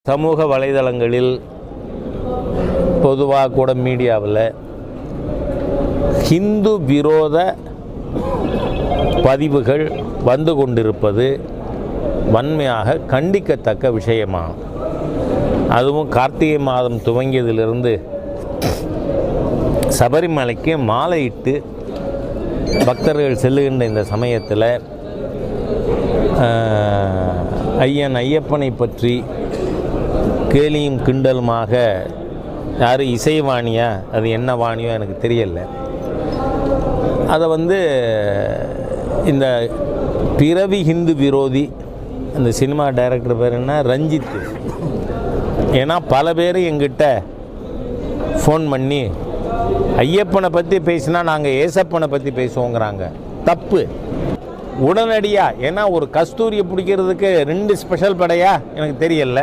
சமூக வலைதளங்களில் பொதுவாக கூட மீடியாவில் ஹிந்து விரோத பதிவுகள் வந்து கொண்டிருப்பது வன்மையாக கண்டிக்கத்தக்க விஷயமாகும். அதுவும் கார்த்திகை மாதம் துவங்கியதிலிருந்து சபரிமலைக்கு மாலையிட்டு பக்தர்கள் செல்லுகின்ற இந்த சமயத்தில் ஐயப்பனை பற்றி கேலியும் கிண்டலுமாக யார் இசைவாணியா அது என்ன வாணியோ எனக்கு தெரியல, அதை இந்த பிறவி ஹிந்து விரோதி அந்த சினிமா டைரக்டர் பேர் என்ன, ரஞ்சித். ஏன்னா பல பேர் எங்கிட்ட ஃபோன் பண்ணி ஐயப்பனை பற்றி பேசினா நாங்கள் ஏசப்பனை பற்றி பேசுவோங்கிறாங்க. தப்பு. உடனடியாக, ஏன்னா ஒரு கஸ்தூரியை பிடிக்கிறதுக்கு 2 ஸ்பெஷல் படையா எனக்கு தெரியல.